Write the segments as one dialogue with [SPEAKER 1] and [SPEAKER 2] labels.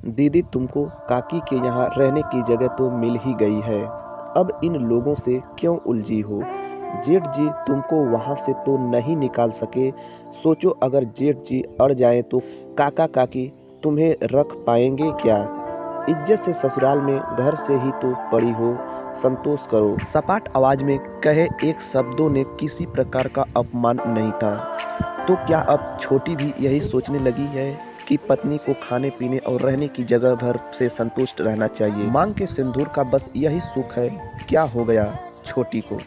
[SPEAKER 1] दीदी तुमको काकी के यहाँ रहने की जगह तो मिल ही गई है। अब इन लोगों से क्यों उलझी हो? जेठ जी तुमको वहाँ से तो नहीं निकाल सके। सोचो अगर जेठ जी अड़ जाएं तो काका काकी तुम्हें रख पाएंगे क्या? इज्जत से ससुराल में घर से ही तो पड़ी हो, संतोष करो। सपाट आवाज में कहे एक शब्दों ने किसी प्रकार का अपमान नहीं था। तो क्या अब छोटी भी यही सोचने लगी है कि पत्नी को खाने पीने और रहने की जगह भर से संतुष्ट रहना चाहिए? मांग के सिंदूर का बस यही सुख है। क्या हो गया छोटी को?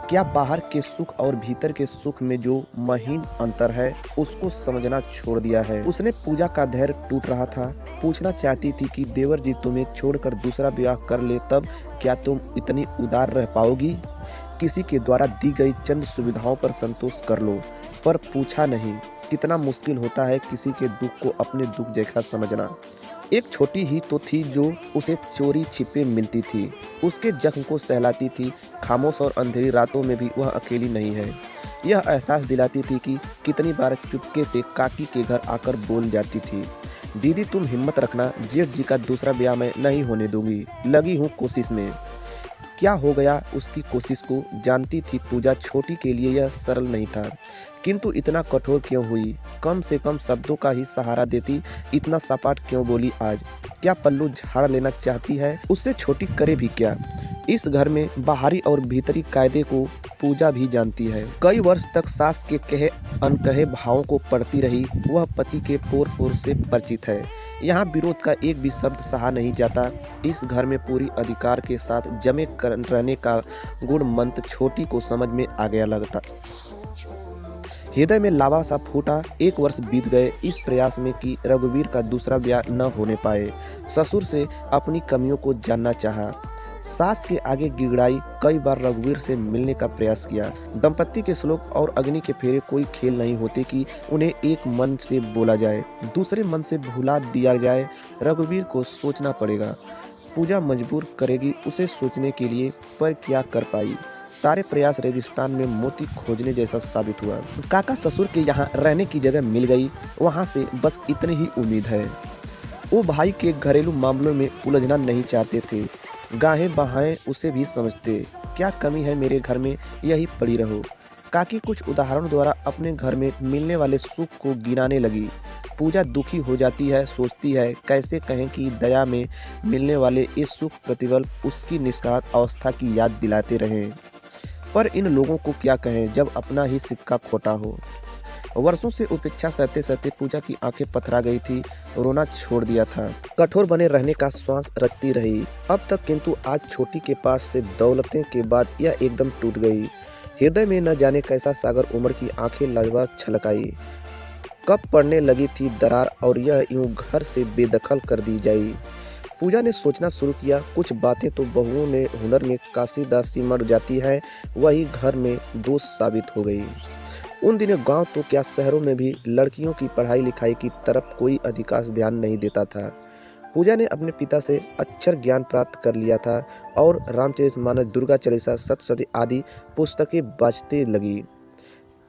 [SPEAKER 1] क्या बाहर के सुख और भीतर के सुख में जो महीन अंतर है उसको समझना छोड़ दिया है? उसने पूजा का धैर्य टूट रहा था। पूछना चाहती थी कि देवर जी तुम्हें छोड़कर दूसरा ब्याह कर ले तब क्या तुम इतनी उदार रह पाओगी? किसी के द्वारा दी गई चंद सुविधाओं पर संतोष कर लो, पर पूछा नहीं। कितना मुश्किल होता है किसी के दुख को अपने दुख जैसा समझना। एक छोटी ही तो थी जो उसे चोरी छिपे मिलती थी, उसके जख्म को सहलाती थी। खामोश और अंधेरी रातों में भी वह अकेली नहीं है, यह एहसास दिलाती थी कि कितनी बार चुपके से काकी के घर आकर बोल जाती थी, दीदी तुम हिम्मत रखना, जेठ जी का दूसरा ब्याह मैं नहीं होने दूंगी, लगी हूँ कोशिश में। क्या हो गया उसकी कोशिश को? जानती थी पूजा छोटी के लिए यह सरल नहीं था, किंतु इतना कठोर क्यों हुई? कम से कम शब्दों का ही सहारा देती। इतना सपाट क्यों बोली आज? क्या पल्लू झाड़ लेना चाहती है? उससे छोटी करे भी क्या? इस घर में बाहरी और भीतरी कायदे को पूजा भी जानती है। कई वर्ष तक सास के कहे अनकहे भावों को पढ़ती रही। वह पति के पोर पोर से परिचित है। यहाँ विरोध का एक भी शब्द सहा नहीं जाता। इस घर में पूरी अधिकार के साथ जमे रहने का गुण मंत्र छोटी को समझ में आ गया लगता। हृदय में लावा सा फूटा। एक वर्ष बीत गए इस प्रयास में कि रघुवीर का दूसरा ब्याह न होने पाए। ससुर से अपनी कमियों को जानना चाहा, सास के आगे गिड़गिड़ाई। कई बार रघुवीर से मिलने का प्रयास किया। दंपत्ति के श्लोक और अग्नि के फेरे कोई खेल नहीं होते कि उन्हें एक मन से बोला जाए, दूसरे मन से भुला दिया जाए। रघुवीर को सोचना पड़ेगा। पूजा मजबूर करेगी उसे सोचने के लिए, पर क्या कर पाई? सारे प्रयास रेगिस्तान में मोती खोजने जैसा साबित हुआ। काका ससुर के यहाँ रहने की जगह मिल गई, वहाँ से बस इतनी ही उम्मीद है। वो भाई के घरेलू मामलों में उलझना नहीं चाहते थे। गाहें बहाएं उसे भी समझते। क्या कमी है मेरे घर में, यही पड़ी रहो। काकी कुछ उदाहरणों द्वारा अपने घर में मिलने वाले सुख को गिनाने लगी। पूजा दुखी हो जाती है, सोचती है कैसे कहें कि दया में मिलने वाले ये सुख प्रतिबल उसकी निष्काम अवस्था की याद दिलाते रहें। पर इन लोगों को क्या कहें जब अपना ही सिक्का खोटा हो। वर्षों से उपेक्षा सहते सहते पूजा की आंखें पथरा गई थी, रोना छोड़ दिया था। कठोर बने रहने का श्वास रखती रही अब तक, किंतु आज छोटी के पास से दौलतें के बाद यह एकदम टूट गई। हृदय में न जाने कैसा सागर उमड़ की आंखें लगभग छलकाई। कब पड़ने लगी थी दरार और यह यूं घर से बेदखल कर दी जाए। पूजा ने सोचना शुरू किया, कुछ बातें तो बहुओं ने हुनर में काशीदासी मर जाती है, वही घर में दोष साबित हो गई। उन दिनों गांव तो क्या शहरों में भी लड़कियों की पढ़ाई लिखाई की तरफ कोई अधिकांश ध्यान नहीं देता था। पूजा ने अपने पिता से अक्षर ज्ञान प्राप्त कर लिया था और रामचरितमानस, दुर्गा चालीसा, सप्तशती आदि पुस्तकें बाँचते लगी।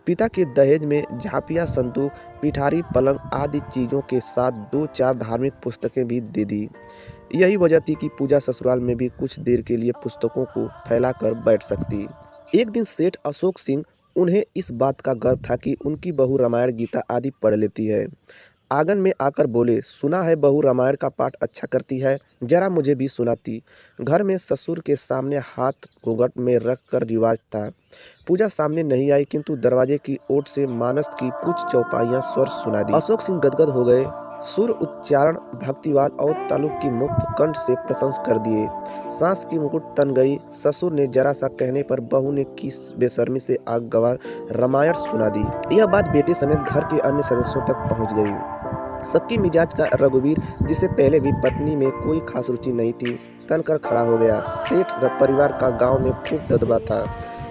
[SPEAKER 1] पिता के दहेज में झांपिया, संदूक, पिठारी, पलंग आदि चीज़ों के साथ 2-4 धार्मिक पुस्तकें भी दे दी। यही वजह थी कि पूजा ससुराल में भी कुछ देर के लिए पुस्तकों को फैलाकर बैठ सकती। एक दिन सेठ अशोक सिंह, उन्हें इस बात का गर्व था कि उनकी बहू रामायण गीता आदि पढ़ लेती है, आंगन में आकर बोले, सुना है बहू रामायण का पाठ अच्छा करती है, जरा मुझे भी सुनाती। घर में ससुर के सामने हाथ घूंघट में रख कर रिवाज था। पूजा सामने नहीं आई, किंतु दरवाजे की ओट से मानस की कुछ चौपाइयां स्वर सुना दी। अशोक सिंह गदगद हो गए। सुर उच्चारण भक्तिवाद और ताल्लुक की मुक्त कंठ से प्रशंस कर दिए। सांस की मुकुट तन गई। ससुर ने जरा सा कहने पर बहू ने किस बेशर्मी से आगवार रामायण सुना दी। यह बात बेटे समेत घर के अन्य सदस्यों तक पहुंच गई। सबकी मिजाज का रघुवीर, जिसे पहले भी पत्नी में कोई खास रुचि नहीं थी, तनकर खड़ा हो गया। सेठ परिवार का गांव में खूब दबदबा था।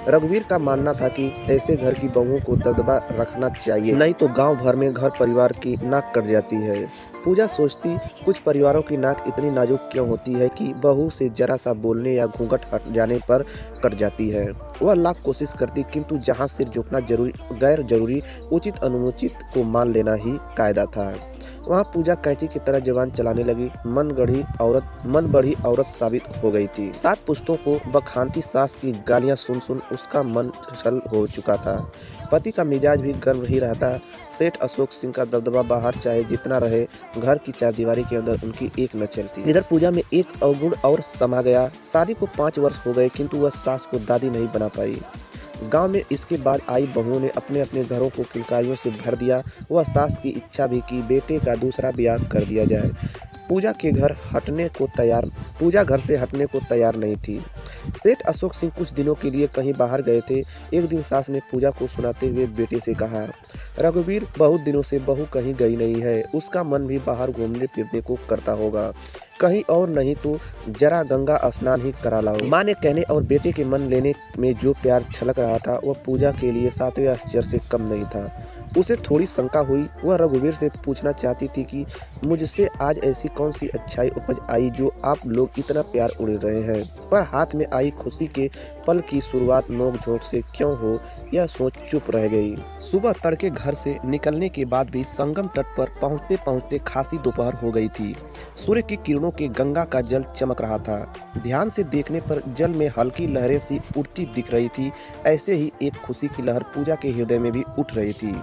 [SPEAKER 1] रघुवीर का मानना था कि ऐसे घर की बहुओं को दबदबा रखना चाहिए, नहीं तो गांव भर में घर परिवार की नाक कट जाती है। पूजा सोचती, कुछ परिवारों की नाक इतनी नाजुक क्यों होती है कि बहू से जरा सा बोलने या घूंघट हट जाने पर कट जाती है। वह लाख कोशिश करती, किंतु जहां सिर झुकना जरूरी, गैर जरूरी, उचित अनुचित को मान लेना ही कायदा था। वहाँ पूजा कैंची की तरह जबान चलाने लगी। मन बढ़ी औरत साबित हो गई थी। 7 पुश्तों को बखानती सास की गालियां सुन सुन उसका मन छल हो चुका था। पति का मिजाज भी गर्म ही रहता। सेठ अशोक सिंह का दबदबा बाहर चाहे जितना रहे, घर की चारदीवारी के अंदर उनकी एक न चलती। इधर पूजा में एक अवगुण और समा गया। शादी को 5 वर्ष हो गए, किंतु वह सास को दादी नहीं बना पाई। गांव में इसके बाद आई बहुओं ने अपने अपने घरों को किलकारियों से भर दिया। वह सास की इच्छा भी कि बेटे का दूसरा ब्याह कर दिया जाए। पूजा घर से हटने को तैयार नहीं थी। सेठ अशोक सिंह कुछ दिनों के लिए कहीं बाहर गए थे। एक दिन सास ने पूजा को सुनाते हुए बेटे से कहा, रघुवीर बहुत दिनों से बहू कहीं गई नहीं है, उसका मन भी बाहर घूमने फिरने को करता होगा, कहीं और नहीं तो जरा गंगा स्नान ही करा लाओ। माँ ने कहने और बेटे के मन लेने में जो प्यार छलक रहा था वह पूजा के लिए 7वें आश्चर्य से कम नहीं था। उसे थोड़ी शंका हुई। वह रघुवीर से पूछना चाहती थी कि मुझसे आज ऐसी कौन सी अच्छाई उपज आई जो आप लोग इतना प्यार उड़ रहे हैं, पर हाथ में आई खुशी के पल की शुरुआत नोक-झोंक से क्यों हो, यह सोच चुप रह गई। सुबह तड़के घर से निकलने के बाद भी संगम तट पर पहुंचते पहुंचते खासी दोपहर हो गई थी। सूर्य की किरणों के गंगा का जल चमक रहा था। ध्यान से देखने पर जल में हल्की लहरें सी उठती दिख रही थी। ऐसे ही एक खुशी की लहर पूजा के हृदय में भी उठ रही थी।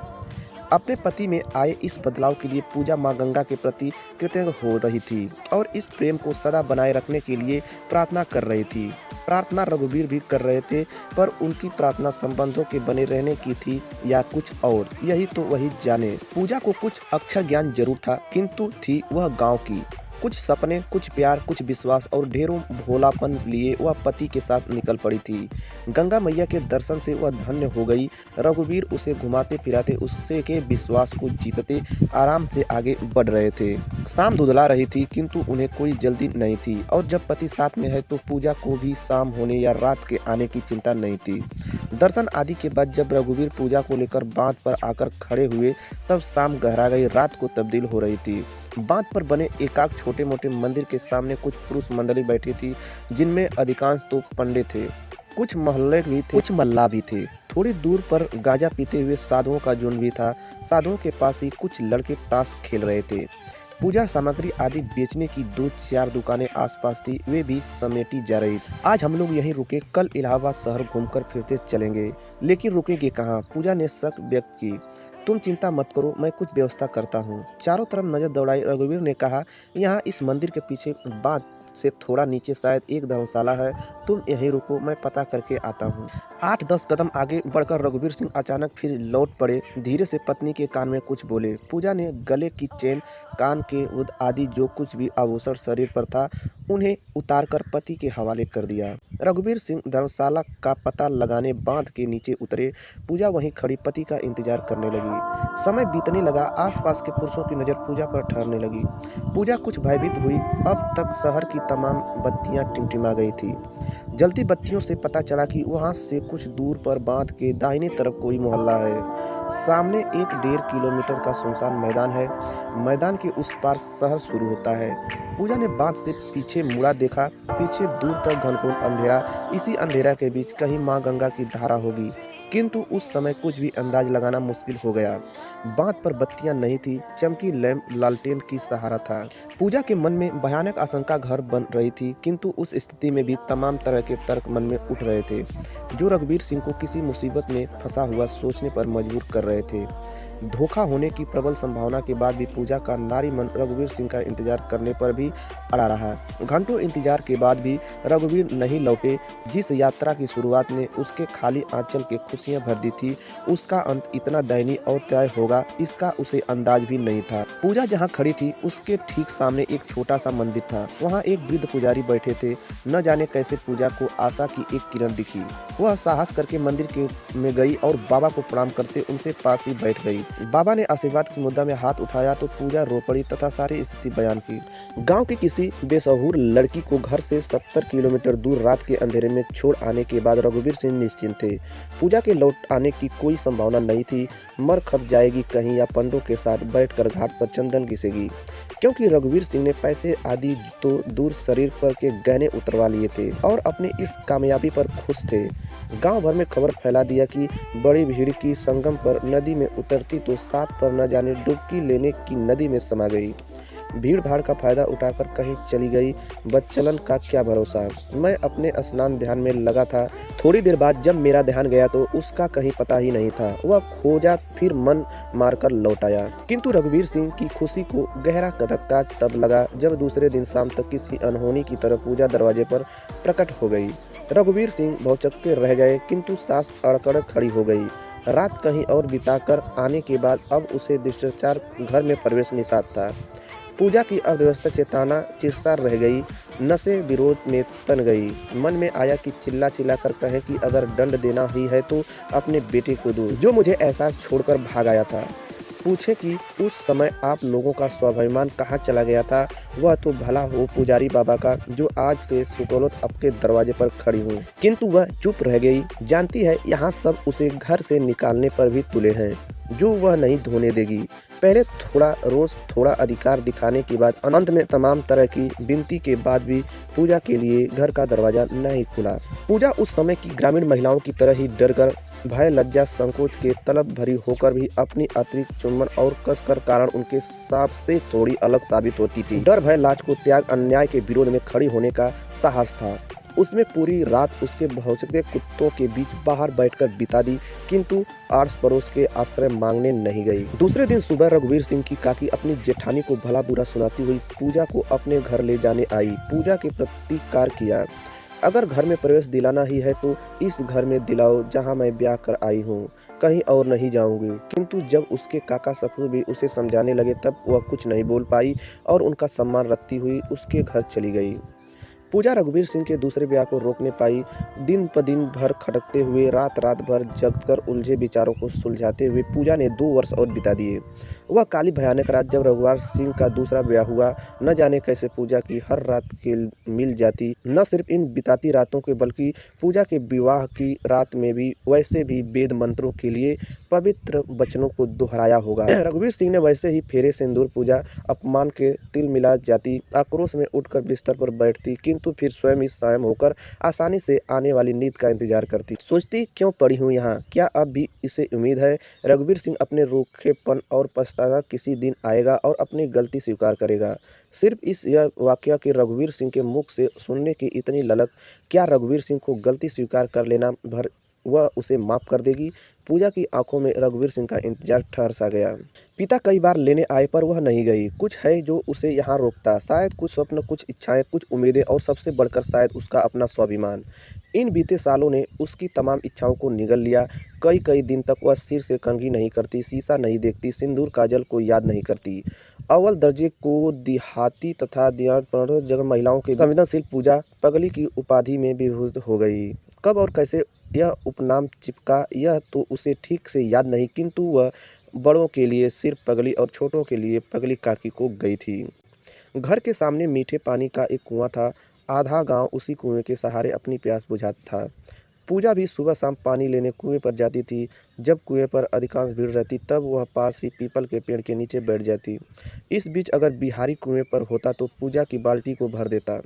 [SPEAKER 1] अपने पति में आए इस बदलाव के लिए पूजा मां गंगा के प्रति कृतज्ञ हो रही थी और इस प्रेम को सदा बनाए रखने के लिए प्रार्थना कर रही थी। प्रार्थना रघुवीर भी कर रहे थे, पर उनकी प्रार्थना संबंधों के बने रहने की थी या कुछ और, यही तो वही जाने। पूजा को कुछ अक्षर ज्ञान जरूर था, किंतु थी वह गांव की। कुछ सपने, कुछ प्यार, कुछ विश्वास और ढेरों भोलापन लिए वह पति के साथ निकल पड़ी थी। गंगा मैया के दर्शन से वह धन्य हो गई। रघुवीर उसे घुमाते फिराते उससे के विश्वास को जीतते आराम से आगे बढ़ रहे थे। शाम धुंधला रही थी, किंतु उन्हें कोई जल्दी नहीं थी और जब पति साथ में है तो पूजा को भी शाम होने या रात के आने की चिंता नहीं थी। दर्शन आदि के बाद जब रघुवीर पूजा को लेकर बांध पर आकर खड़े हुए तब शाम गहरा गई, रात को तब्दील हो रही थी। बांध पर बने एकाक छोटे मोटे मंदिर के सामने कुछ पुरुष मंडली बैठी थी, जिनमें अधिकांश तो पंडित थे, कुछ महल्ले भी थे, कुछ मल्लाह भी थे। थोड़ी दूर पर गांजा पीते हुए साधुओं का झुंड भी था। साधुओं के पास ही कुछ लड़के ताश खेल रहे थे। पूजा सामग्री आदि बेचने की 2-4 दुकानें आसपास थी, वे भी समेटी जा रही थी। आज हम लोग यहीं रुके, कल इलाहाबाद शहर घूमकर फिरते चलेंगे। लेकिन रुकेंगे कहाँ? पूजा ने शक व्यक्त की। तुम चिंता मत करो, मैं कुछ व्यवस्था करता हूँ। चारों तरफ नजर दौड़ाई। रघुवीर ने कहा, यहाँ इस मंदिर के पीछे बांध से थोड़ा नीचे शायद एक धर्मशाला है, तुम यहीं रुको, मैं पता करके आता हूँ। 8-10 कदम आगे बढ़कर रघुवीर सिंह अचानक फिर लौट पड़े। धीरे से पत्नी के कान में कुछ बोले। पूजा ने गले की चेन, कान के उद आदि जो कुछ भी आभूषण शरीर पर था उन्हें उतारकर पति के हवाले कर दिया। रघुवीर सिंह धर्मशाला का पता लगाने बांध के नीचे उतरे। पूजा वहीं खड़ी पति का इंतजार करने लगी। समय बीतने लगा। आसपास के पुरुषों की नज़र पूजा पर ठहरने लगी। पूजा कुछ भयभीत हुई। अब तक शहर की तमाम बत्तियां टिमटिमा गई थी। जलती बत्तियों से पता चला कि वहां से कुछ दूर पर बांध के दाहिने तरफ कोई मोहल्ला है। सामने 1-1.5 किलोमीटर का सुनसान मैदान है। मैदान के उस पार शहर शुरू होता है। पूजा ने बांध से पीछे मुड़ा देखा। पीछे दूर तक घनघोर अंधेरा। इसी अंधेरा के बीच कहीं माँ गंगा की धारा होगी, किंतु उस समय कुछ भी अंदाज लगाना मुश्किल हो गया। बांध पर बत्तियां नहीं थी, चमकी लैंप लालटेन की सहारा था। पूजा के मन में भयानक आशंका घर बन रही थी, किंतु उस स्थिति में भी तमाम तरह के तर्क मन में उठ रहे थे, जो रघुवीर सिंह को किसी मुसीबत में फंसा हुआ सोचने पर मजबूर कर रहे थे। धोखा होने की प्रबल संभावना के बाद भी पूजा का नारी मन रघुवीर सिंह का इंतजार करने पर भी अड़ा रहा। घंटों इंतजार के बाद भी रघुवीर नहीं लौटे। जिस यात्रा की शुरुआत ने उसके खाली आंचल के खुशियां भर दी थी, उसका अंत इतना दयनीय और तय होगा, इसका उसे अंदाज भी नहीं था। पूजा जहां खड़ी थी उसके ठीक सामने एक छोटा सा मंदिर था। वहां एक वृद्ध पुजारी बैठे थे। न जाने कैसे पूजा को आशा की एक किरण दिखी। वह साहस करके मंदिर में गई और बाबा को प्रणाम करते उनसे पास ही बैठ गई। बाबा ने आशीर्वाद की मुद्दा में हाथ उठाया तो पूजा रो पड़ी तथा सारी स्थिति बयान की। गांव की किसी बेसहुर लड़की को घर से 70 किलोमीटर दूर रात के अंधेरे में छोड़ आने के बाद रघुवीर सिंह निश्चिंत थे। पूजा के लौट आने की कोई संभावना नहीं थी। मर खप जाएगी कहीं या पंडों के साथ बैठकर घाट पर चंदन घिसेगी। क्योंकि रघुवीर सिंह ने पैसे आदि तो दूर शरीर पर के गहने उतरवा लिए थे और अपने इस कामयाबी पर खुश थे। गांव भर में खबर फैला दिया कि बड़ी भीड़ की संगम पर नदी में उतरती तो साथ पर न जाने डुबकी लेने की नदी में समा गई। भीड़ भाड़ का फायदा उठाकर कहीं चली गई, बदचलन का क्या भरोसा। मैं अपने स्नान ध्यान में लगा था। थोड़ी देर बाद जब मेरा ध्यान गया तो उसका कहीं पता ही नहीं था। वह खोजा फिर मन मारकर लौट आया। किंतु रघुवीर सिंह की खुशी को गहरा धक्का तब लगा जब दूसरे दिन शाम तक किसी अनहोनी की तरह पूजा दरवाजे पर प्रकट हो गई। रघुवीर सिंह भौचक्के रह गए, किंतु सास अड़कड़ खड़ी हो गई। रात कहीं और बिताकर आने के बाद अब उसे शिष्टाचार घर में प्रवेश निषाद था। पूजा की अव्यवस्था चेतना चिरसार रह गई, नशे विरोध में तन गई। मन में आया कि चिल्ला चिल्ला कर कहे कि अगर दंड देना ही है तो अपने बेटे को दो, जो मुझे एहसास छोड़कर भाग आया था। पूछे कि उस समय आप लोगों का स्वाभिमान कहाँ चला गया था। वह तो भला हो पुजारी बाबा का, जो आज से सुकौलत आपके दरवाजे पर खड़ी हूँ। किंतु वह चुप रह गई। जानती है यहाँ सब उसे घर से निकालने पर भी तुले हैं, जो वह नहीं धोने देगी। पहले थोड़ा रोज थोड़ा अधिकार दिखाने के बाद अंत में तमाम तरह की विनती के बाद भी पूजा के लिए घर का दरवाजा नहीं खुला। पूजा उस समय की ग्रामीण महिलाओं की तरह ही डरकर, भय, लज्जा, संकोच के तलब भरी होकर भी अपनी अतिरिक्त चुम्बन और कसकर कारण उनके साथ से थोड़ी अलग साबित होती थी। डर, भय, लाज को त्याग अन्याय के विरोध में खड़ी होने का साहस था। उसमें पूरी रात उसके भौचक्के कुत्तों के बीच बाहर बैठकर बिता दी, किंतु आस पड़ोस के आश्रय मांगने नहीं गई। दूसरे दिन सुबह रघुवीर सिंह की काकी अपनी जेठानी को भला बुरा सुनाती हुई पूजा को अपने घर ले जाने आई। पूजा के प्रतिकार किया, अगर घर में प्रवेश दिलाना ही है तो इस घर में दिलाओ जहां मैं ब्याह कर आई हूँ, कहीं और नहीं जाऊंगी। किंतु जब उसके काका ससुर भी उसे समझाने लगे तब वह कुछ नहीं बोल पाई और उनका सम्मान रखती हुई उसके घर चली गई। पूजा रघुवीर सिंह के दूसरे ब्याह को रोक नहीं पाई। दिन प दिन भर खटकते हुए, रात रात भर जगकर उलझे विचारों को सुलझाते हुए पूजा ने 2 वर्ष और बिता दिए। वह काली भयानक रात जब रघुवीर सिंह का दूसरा ब्याह हुआ, न जाने कैसे पूजा की हर रात के मिल जाती। न सिर्फ इन बिताती रातों के बल्कि पूजा के विवाह की रात में भी वैसे भी वेद मंत्रों के लिए पवित्र वचनों को दोहराया होगा। रघुवीर सिंह ने वैसे ही फेरे सिंदूर पूजा अपमान के तिल मिला जाती। आक्रोश में उठकर बिस्तर पर बैठती, किंतु फिर स्वयं ही शांत होकर आसानी से आने वाली नींद का इंतजार करती। सोचती क्यों पड़ी हूँ यहाँ, क्या अब भी इसे उम्मीद है रघुवीर सिंह अपने रूखेपन और पछतावा किसी दिन आएगा और अपनी गलती स्वीकार करेगा। सिर्फ इस यह वाकया के रघुवीर सिंह के मुख से सुनने की इतनी ललक, क्या रघुवीर सिंह को गलती स्वीकार कर लेना भर वह उसे माफ कर देगी। पूजा की आंखों में रघुवीर सिंह का इंतजार ठहर सा गया। पिता कई बार लेने आए पर वह नहीं गई। कुछ है जो उसे यहाँ रोकता, शायद कुछ स्वप्न, कुछ इच्छाएं, कुछ उम्मीदें और सबसे बढ़कर शायद उसका अपना स्वाभिमान। इन बीते सालों ने उसकी तमाम इच्छाओं को निगल लिया। कई कई दिन तक वह सिर से कंघी नहीं करती, शीशा नहीं देखती, सिंदूर काजल को याद नहीं करती। अव्वल दर्जे को देहाती तथा जगह महिलाओं की संवेदनशील पूजा पगली की उपाधि में विभूत हो गई। कब और कैसे यह उपनाम चिपका यह तो उसे ठीक से याद नहीं, किंतु वह बड़ों के लिए सिर्फ पगली और छोटों के लिए पगली काकी को गई थी। घर के सामने मीठे पानी का एक कुआं था। आधा गांव उसी कुएं के सहारे अपनी प्यास बुझाता था। पूजा भी सुबह शाम पानी लेने कुएं पर जाती थी। जब कुएं पर अधिकांश भीड़ रहती तब वह पास ही पीपल के पेड़ के नीचे बैठ जाती। इस बीच अगर बिहारी कुएं पर होता तो पूजा की बाल्टी को भर देता।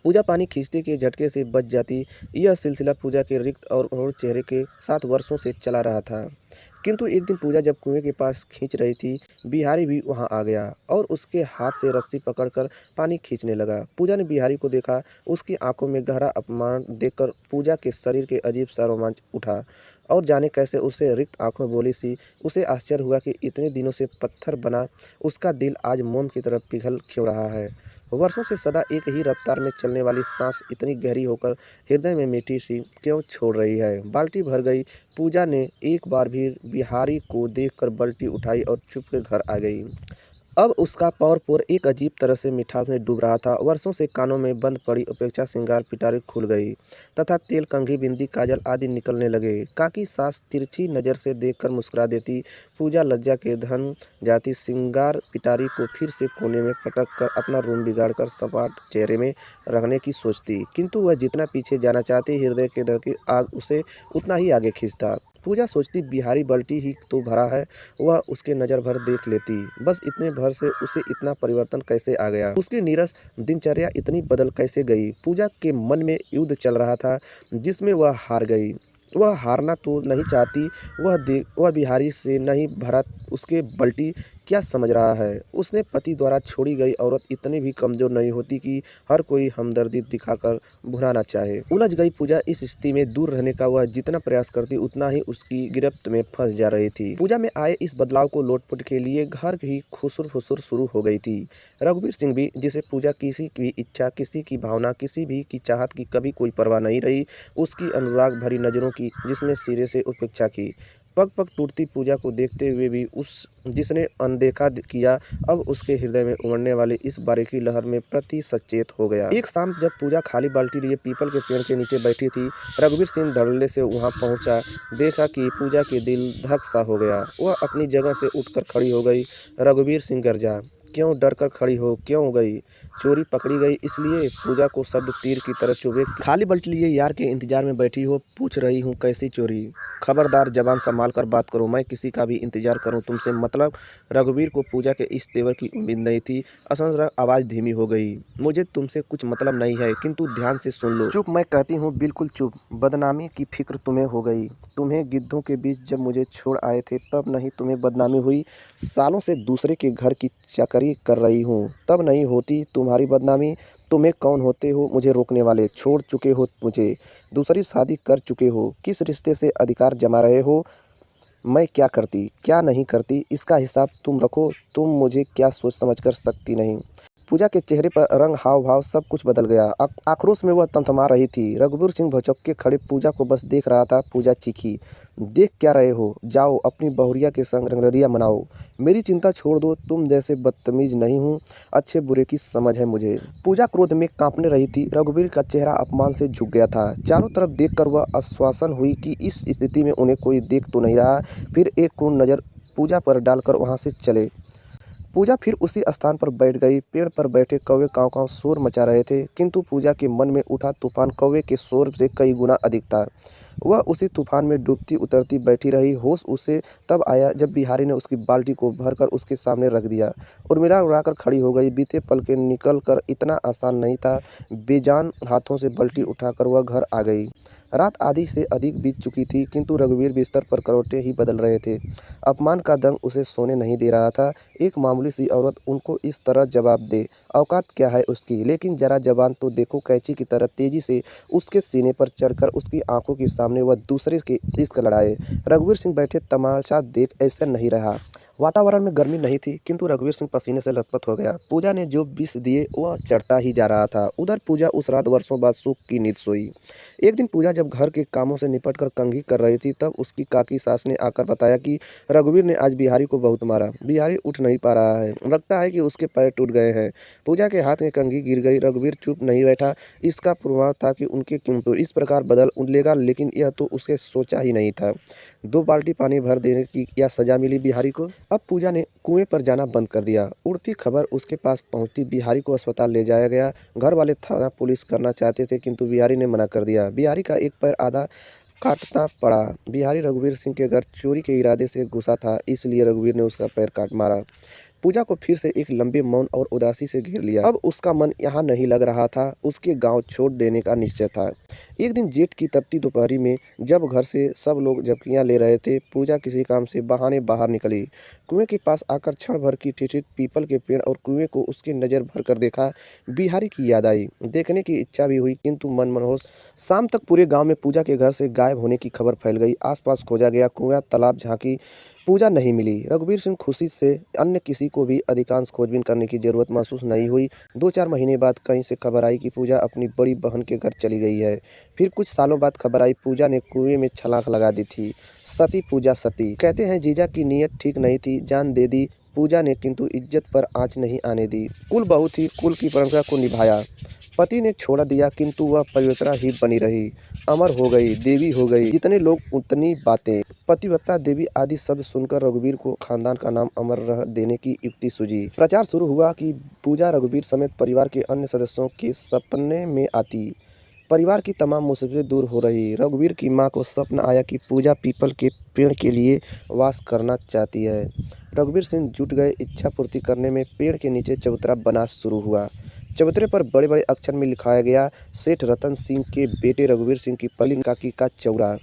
[SPEAKER 1] पूजा पानी खींचते के झटके से बच जाती। यह सिलसिला पूजा के रिक्त और चेहरे के साथ वर्षों से चला रहा था। किंतु एक दिन पूजा जब कुएं के पास खींच रही थी, बिहारी भी वहां आ गया और उसके हाथ से रस्सी पकड़कर पानी खींचने लगा। पूजा ने बिहारी को देखा। उसकी आंखों में गहरा अपमान देखकर पूजा के शरीर के अजीब सा रोमांच उठा और जाने कैसे उसे रिक्त आंखों में बोली सी उसे आश्चर्य हुआ कि इतने दिनों से पत्थर बना उसका दिल आज मोम की तरफ पिघल क्यों रहा है। वर्षों से सदा एक ही रफ्तार में चलने वाली सांस इतनी गहरी होकर हृदय में मीठी सी क्यों छोड़ रही है। बाल्टी भर गई। पूजा ने एक बार भी बिहारी को देखकर बाल्टी उठाई और चुपके घर आ गई। अब उसका पौर एक अजीब तरह से मिठास में डूब रहा था। वर्षों से कानों में बंद पड़ी अपेक्षा श्रृंगार पिटारी खुल गई तथा तेल, कंघी, बिंदी, काजल आदि निकलने लगे। काकी सास तिरछी नज़र से देखकर मुस्कुरा देती। पूजा लज्जा के धन जाती। श्रृंगार पिटारी को फिर से कोने में पटक कर अपना रूम बिगाड़कर सपाट चेहरे में रखने की सोचती, किंतु वह जितना पीछे जाना चाहती हृदय के डर की आग उसे उतना ही आगे खींचता। पूजा सोचती बिहारी बाल्टी ही तो भरा है, वह उसके नज़र भर देख लेती। बस इतने भर से उसे इतना परिवर्तन कैसे आ गया? उसकी नीरस दिनचर्या इतनी बदल कैसे गई? पूजा के मन में युद्ध चल रहा था जिसमें वह हार गई। वह हारना तो नहीं चाहती, वह बिहारी से नहीं भरा उसके बल्टी क्या समझ रहा है? उसने पति द्वारा छोड़ी गई औरत इतनी भी कमज़ोर नहीं होती कि हर कोई हमदर्दी दिखाकर भुनाना चाहे। उलझ गई पूजा इस स्थिति में दूर रहने का वह जितना प्रयास करती उतना ही उसकी गिरफ्त में फंस जा रही थी। पूजा में आए इस बदलाव को लोटपोट के लिए घर ही खुसुर-फुसुर शुरू हो गई थी। रघुवीर सिंह भी, जिसे पूजा किसी की इच्छा, किसी की भावना, किसी भी की चाहत की कभी कोई परवाह नहीं रही, उसकी अनुराग भरी नज़रों की जिसमें सिरे से उपेक्षा की। पग पग टूटती पूजा को देखते हुए भी उस जिसने अनदेखा किया, अब उसके हृदय में उमड़ने वाली इस बारीकी लहर में प्रति सचेत हो गया। एक शाम जब पूजा खाली बाल्टी लिए पीपल के पेड़ के नीचे बैठी थी, रघुवीर सिंह धड़ल्ले से वहां पहुंचा। देखा कि पूजा के दिल धक सा हो गया। वह अपनी जगह से उठकर खड़ी हो गई। रघुवीर सिंह गरजा, क्यों डर कर खड़ी हो क्यों गई? चोरी पकड़ी गई इसलिए? पूजा को शब्द तीर की तरह चुभे। खाली बाल्टी लिए यार के इंतजार में बैठी हो, पूछ रही हूँ कैसी चोरी? खबरदार जबान संभाल कर बात करो, मैं किसी का भी इंतजार करूँ तुमसे मतलब? रघुवीर को पूजा के इस तेवर की उम्मीद नहीं थी। अचानक आवाज़ धीमी हो गई। मुझे तुमसे कुछ मतलब नहीं है, किंतु ध्यान से सुन लो। चुप, मैं कहती हूँ बिल्कुल चुप। बदनामी की फिक्र तुम्हें हो गई। तुम्हें गिद्धों के बीच जब मुझे छोड़ आए थे तब नहीं तुम्हें बदनामी हुई? सालों से दूसरे के घर की चाकरी कर रही हूँ, तब नहीं होती तुम्हारी बदनामी? तुम्हें कौन होते हो मुझे रोकने वाले? छोड़ चुके हो मुझे, दूसरी शादी कर चुके हो, किस रिश्ते से अधिकार जमा रहे हो? मैं क्या करती क्या नहीं करती इसका हिसाब तुम रखो। तुम मुझे क्या सोच समझ कर सकती नहीं? पूजा के चेहरे पर रंग, हाव भाव सब कुछ बदल गया। आक्रोश में वह तमतमा रही थी। रघुवीर सिंह भौचक्के के खड़े पूजा को बस देख रहा था। पूजा चीखी, देख क्या रहे हो? जाओ अपनी बहुरिया के संग रंगरिया मनाओ। मेरी चिंता छोड़ दो, तुम जैसे बदतमीज नहीं हूँ, अच्छे बुरे की समझ है मुझे। पूजा क्रोध में कांपने रही थी। रघुवीर का चेहरा अपमान से झुक गया था। चारों तरफ देखकर वह आश्वासन हुई कि इस स्थिति में उन्हें कोई देख तो नहीं रहा। फिर एक कुन नज़र पूजा पर डालकर वहां से चले। पूजा फिर उसी स्थान पर बैठ गई। पेड़ पर बैठे कौवे काँव काँव शोर मचा रहे थे, किंतु पूजा के मन में उठा तूफान कौवे के शोर से कई गुना अधिक था। वह उसी तूफान में डूबती उतरती बैठी रही। होश उसे तब आया जब बिहारी ने उसकी बाल्टी को भरकर उसके सामने रख दिया। उर्मिला उड़ाकर खड़ी हो गई। बीते पल के निकल कर इतना आसान नहीं था। बेजान हाथों से बाल्टी उठाकर वह घर आ गई। रात आधी से अधिक बीत चुकी थी, किंतु रघुवीर बिस्तर पर करवटें ही बदल रहे थे। अपमान का दंग उसे सोने नहीं दे रहा था। एक मामूली सी औरत उनको इस तरह जवाब दे, औकात क्या है उसकी? लेकिन जरा जबान तो देखो, कैंची की तरह तेजी से उसके सीने पर चढ़कर उसकी आंखों के सामने वह दूसरे के इश्क लड़ाए। रघुवीर सिंह बैठे तमाशा देख ऐसा नहीं रहा। वातावरण में गर्मी नहीं थी, किंतु रघुवीर सिंह पसीने से लथपथ हो गया। पूजा ने जो विष दिए वह चढ़ता ही जा रहा था। उधर पूजा उस रात वर्षों बाद सुख की नींद सोई। एक दिन पूजा जब घर के कामों से निपट कर कंघी कर रही थी, तब उसकी काकी सास ने आकर बताया कि रघुवीर ने आज बिहारी को बहुत मारा। बिहारी उठ नहीं पा रहा है, लगता है कि उसके पैर टूट गए हैं। पूजा के हाथ में कंघी गिर गई। रघुवीर चुप नहीं बैठा। इसका पूर्वाभास था कि उनके किंतु इस प्रकार बदल लेगा, लेकिन यह तो उसके सोचा ही नहीं था। 2 बाल्टी पानी भर देने की क्या सजा मिली बिहारी को? अब पूजा ने कुएं पर जाना बंद कर दिया। उड़ती खबर उसके पास पहुंचती, बिहारी को अस्पताल ले जाया गया। घर वाले थाना पुलिस करना चाहते थे, किंतु बिहारी ने मना कर दिया। बिहारी का एक पैर आधा काटना पड़ा। बिहारी रघुवीर सिंह के घर चोरी के इरादे से घुसा था, इसलिए रघुवीर ने उसका पैर काट मारा। पूजा को फिर से एक लंबे मौन और उदासी से घेर लिया। अब उसका मन यहाँ नहीं लग रहा था। उसके गांव छोड़ देने का निश्चय था। एक दिन जेठ की तपती दोपहरी में जब घर से सब लोग झपकियाँ ले रहे थे, पूजा किसी काम से बहाने बाहर निकली। कुएं के पास आकर क्षण भर की ठिठक पीपल के पेड़ और कुएं को उसकी नज़र भर कर देखा। बिहारी की याद आई। देखने की इच्छा भी हुई, किंतु मन मनोज। शाम तक पूरे गांव में पूजा के घर से गायब होने की खबर फैल गई। आसपास खोजा गया, कुआं तालाब झांकी, पूजा नहीं मिली। रघुवीर सिंह खुशी से अन्य किसी को भी अधिकांश खोजबीन करने की जरूरत महसूस नहीं हुई। 2-4 महीने बाद कहीं से खबर आई कि पूजा अपनी बड़ी बहन के घर चली गई है। फिर कुछ सालों बाद खबर आई पूजा ने कुएं में छलांग लगा दी थी। सती पूजा सती। कहते हैं जीजा की नीयत ठीक नहीं थी, जान दे दी पूजा ने, किंतु इज्जत पर आंच नहीं आने दी। कुल बहू थी, कुल की परंपरा को निभाया। पति ने छोड़ दिया, किंतु वह पवित्रता ही बनी रही। अमर हो गई, देवी हो गई। जितने लोग उतनी बातें। पतिव्रता देवी आदि शब्द सुनकर रघुवीर को खानदान का नाम अमर रह देने की युक्ति सूझी। प्रचार शुरू हुआ कि पूजा रघुवीर समेत परिवार के अन्य सदस्यों के सपने में आती। परिवार की तमाम मुसीबतें दूर हो रही। रघुवीर की माँ को स्वप्न आया कि पूजा पीपल के पेड़ के लिए वास करना चाहती है। रघुवीर सिंह जुट गए इच्छा पूर्ति करने में। पेड़ के नीचे चबूतरा बना शुरू हुआ। चबूतरे पर बड़े बड़े अक्षर में लिखाया गया, सेठ रतन सिंह के बेटे रघुवीर सिंह की पहली काकी का चौरा।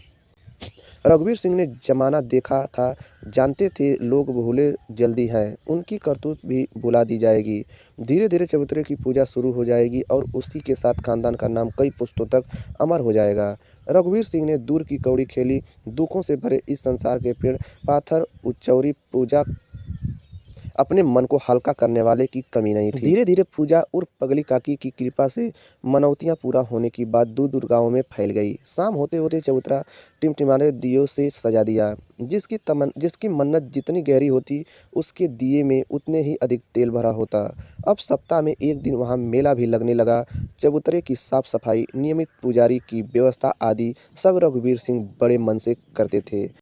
[SPEAKER 1] रघुवीर सिंह ने जमाना देखा था, जानते थे लोग भूले जल्दी हैं, उनकी करतूत भी भुला दी जाएगी। धीरे धीरे चबूतरे की पूजा शुरू हो जाएगी और उसी के साथ खानदान का नाम कई पुश्तों तक अमर हो जाएगा। रघुवीर सिंह ने दूर की कौड़ी खेली। दुखों से भरे इस संसार के पेड़ पाथर उच्चौरी पूजा अपने मन को हल्का करने वाले की कमी नहीं थी। धीरे धीरे पूजा उर्फ पगली काकी की कृपा से मनौतियां पूरा होने की बात दूर दूर गाँव में फैल गई। शाम होते होते चबूतरा टिमटिमाने दियों से सजा दिया। जिसकी मन्नत जितनी गहरी होती, उसके दिए में उतने ही अधिक तेल भरा होता। अब सप्ताह में एक दिन वहाँ मेला भी लगने लगा। चबूतरे की साफ सफाई, नियमित पुजारी की व्यवस्था आदि सब रघुवीर सिंह बड़े मन से करते थे।